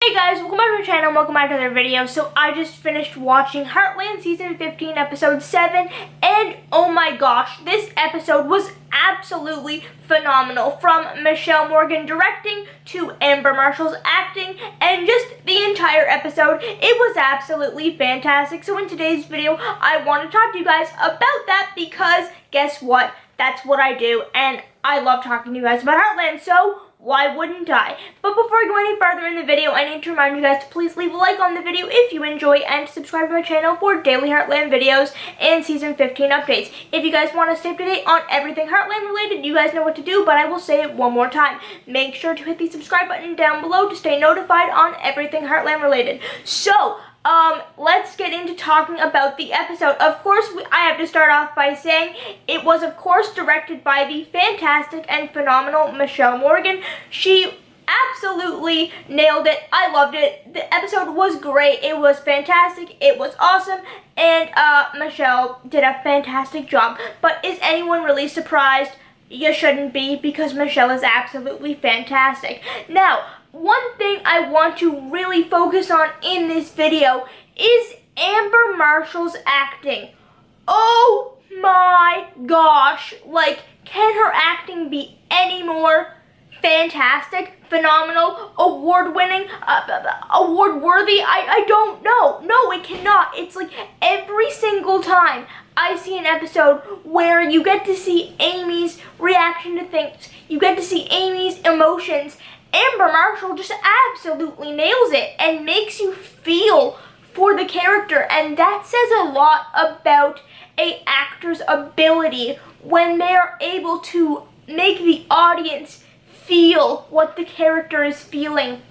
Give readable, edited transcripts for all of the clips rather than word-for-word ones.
Hey guys, welcome back to the channel, welcome back to another video. So I just finished watching Heartland Season 15, Episode 7, and oh my gosh, this episode was absolutely phenomenal. From Michelle Morgan directing to Amber Marshall's acting and just the entire episode, it was absolutely fantastic. So in today's video, I want to talk to you guys about that because guess what? That's what I do, and I love talking to you guys about Heartland, so why wouldn't I? But before I go any further in the video, I need to remind you guys to please leave a like on the video if you enjoy and subscribe to my channel for daily Heartland videos and Season 15 updates. If you guys want to stay up to date on everything Heartland related, you guys know what to do, but I will say it one more time. Make sure to hit the subscribe button down below to stay notified on everything Heartland related. So, let's get into talking about the episode. Of course, I have to start off by saying it was, of course, directed by the fantastic and phenomenal Michelle Morgan. She absolutely nailed it. I loved it. The episode was great. It was fantastic. It was awesome. And, Michelle did a fantastic job. But is anyone really surprised? You shouldn't be, because Michelle is absolutely fantastic. Now, one thing I want to really focus on in this video is Amber Marshall's acting. Oh my gosh, like, can her acting be any more fantastic, phenomenal, award-winning, award-worthy? I don't know. No, it cannot. It's like every single time I see an episode where you get to see Amy's reaction to things, you get to see Amy's emotions, Amber Marshall just absolutely nails it and makes you feel for the character, and that says a lot about an actor's ability when they are able to make the audience feel what the character is feeling.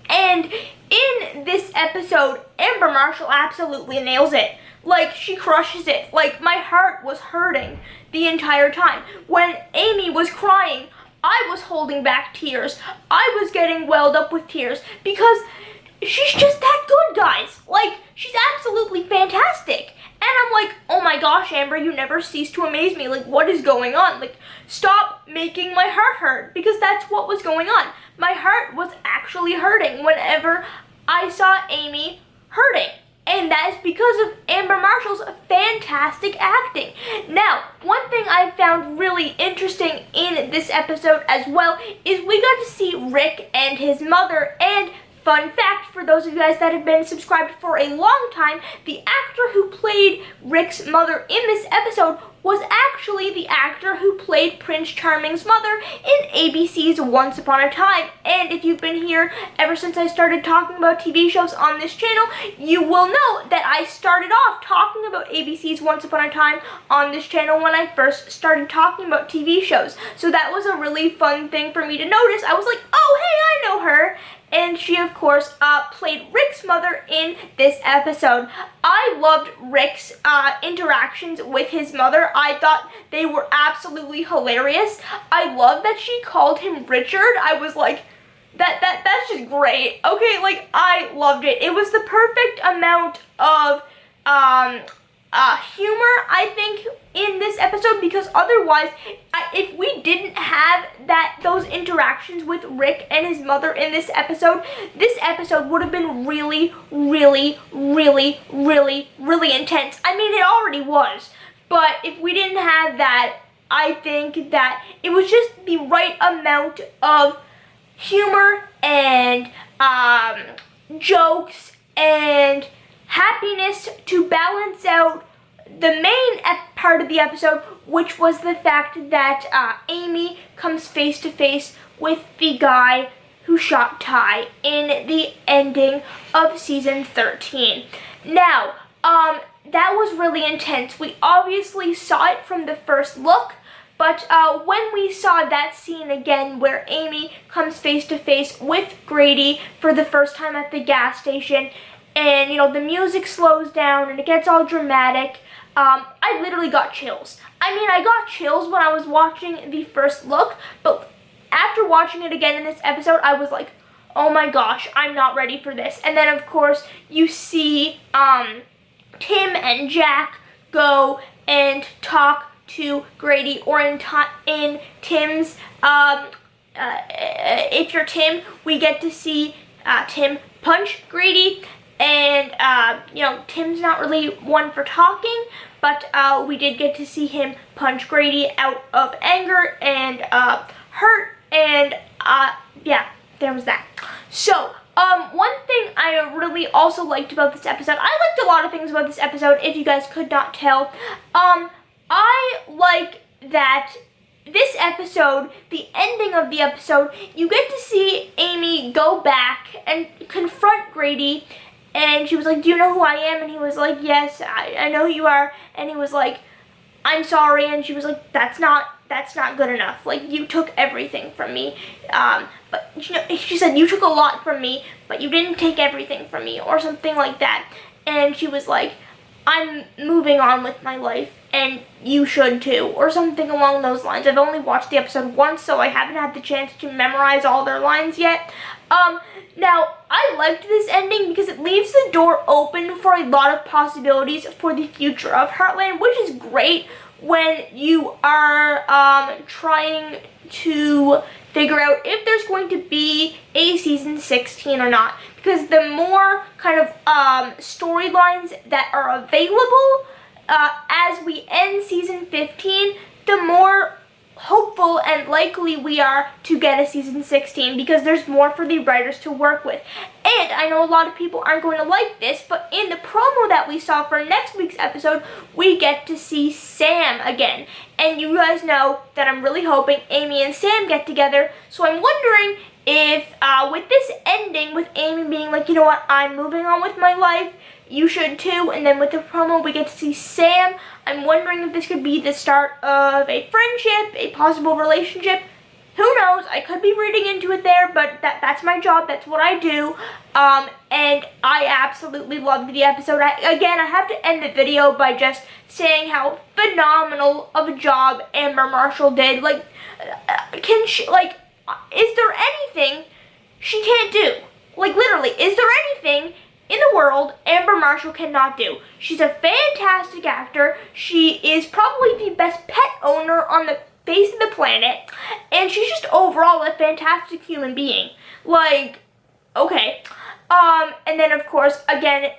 And in this episode, Amber Marshall absolutely nails it. Like, she crushes it. Like, my heart was hurting the entire time. When Amy was crying, I was holding back tears. I was getting welled up with tears because she's just that good, guys. Like, she's absolutely fantastic. And I'm like, oh my gosh, Amber, you never cease to amaze me. Like, what is going on? Like, stop making my heart hurt, because that's what was going on. My heart was actually hurting whenever I saw Amy hurting. And that is because of Amber Marshall's fantastic acting. Now, one thing I found really interesting in this episode as well is we got to see Rick and his mother. And fun fact, for those of you guys that have been subscribed for a long time, the actor who played Rick's mother in this episode was actually the actor who played Prince Charming's mother in ABC's Once Upon a Time. And if you've been here ever since I started talking about TV shows on this channel, you will know that I started off talking about ABC's Once Upon a Time on this channel when I first started talking about TV shows. So that was a really fun thing for me to notice. I was like, oh, hey, I know her. And she, of course, played Rick's mother in this episode. I loved Rick's interactions with his mother. I thought they were absolutely hilarious. I love that she called him Richard. I was like, that's just great. Okay, like, I loved it. It was the perfect amount of humor, I think, in this episode, because otherwise, if we didn't have those interactions with Rick and his mother in this episode would have been really, really, really, really, really intense. I mean, it already was, but if we didn't have that, I think that it was just the right amount of humor and jokes and happiness to balance out the main part of the episode, which was the fact that Amy comes face to face with the guy who shot Ty in the ending of season 13. Now, that was really intense. We obviously saw it from the first look, but when we saw that scene again where Amy comes face to face with Grady for the first time at the gas station, and, you know, the music slows down and it gets all dramatic, I literally got chills. I mean, I got chills when I was watching the first look, but after watching it again in this episode, I was like, oh my gosh, I'm not ready for this. And then, of course, you see Tim and Jack go and talk to Grady, or in Tim's, if you're Tim, we get to see Tim punch Grady. And, Tim's not really one for talking, but we did get to see him punch Grady out of anger and hurt, and yeah, there was that. So, one thing I really also liked about this episode, I liked a lot of things about this episode, if you guys could not tell. I like that this episode, the ending of the episode, you get to see Amy go back and confront Grady, and she was like, do you know who I am? And he was like, yes, I know who you are. And he was like, I'm sorry. And she was like, that's not good enough. Like, you took everything from me. But she said, you took a lot from me, but you didn't take everything from me, or something like that. And she was like, I'm moving on with my life, and you should too, or something along those lines. I've only watched the episode once, so I haven't had the chance to memorize all their lines yet. Now, I liked this ending because it leaves the door open for a lot of possibilities for the future of Heartland, which is great when you are trying to figure out if there's going to be a season 16 or not. Because the more kind of storylines that are available as we end season 15, the more hopeful and likely we are to get a season 16, because there's more for the writers to work with. And I know a lot of people aren't going to like this, but in the promo that we saw for next week's episode, we get to see Sam again. And you guys know that I'm really hoping Amy and Sam get together, so I'm wondering if with this ending, with Amy being like, you know what, I'm moving on with my life, you should too, and then with the promo we get to see Sam, I'm wondering if this could be the start of a friendship, a possible relationship. Who knows? I could be reading into it there, but that's my job. That's what I do. And I absolutely loved the episode. Again, I have to end the video by just saying how phenomenal of a job Amber Marshall did. Like, is there anything she can't do? Like, literally, is there anything in the world Amber Marshall cannot do? She's a fantastic actor. She is probably the best pet owner on the face of the planet, and she's just overall a fantastic human being. Like, okay. And then of course, again,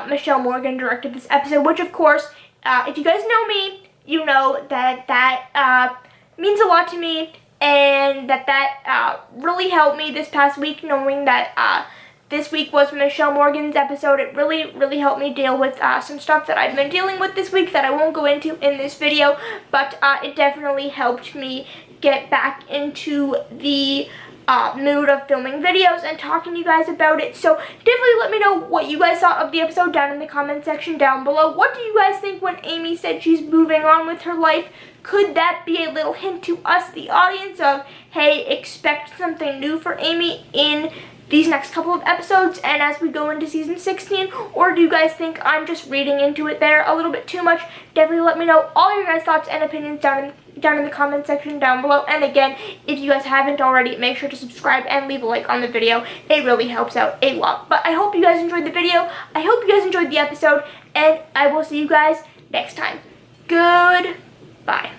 Michelle Morgan directed this episode, which of course, if you guys know me, you know that means a lot to me, and that really helped me this past week, knowing that this week was Michelle Morgan's episode. It really, really helped me deal with some stuff that I've been dealing with this week that I won't go into in this video, but it definitely helped me get back into the mood of filming videos and talking to you guys about it. So definitely let me know what you guys thought of the episode down in the comment section down below. What do you guys think when Amy said she's moving on with her life? Could that be a little hint to us, the audience, of, hey, expect something new for Amy in these next couple of episodes and as we go into season 16? Or do you guys think I'm just reading into it there a little bit too much? Definitely let me know all your guys' thoughts and opinions down in the comment section down below. And again, if you guys haven't already, make sure to subscribe and leave a like on the video. It really helps out a lot. But I hope you guys enjoyed the video. I hope you guys enjoyed the episode, and I will see you guys next time. Goodbye.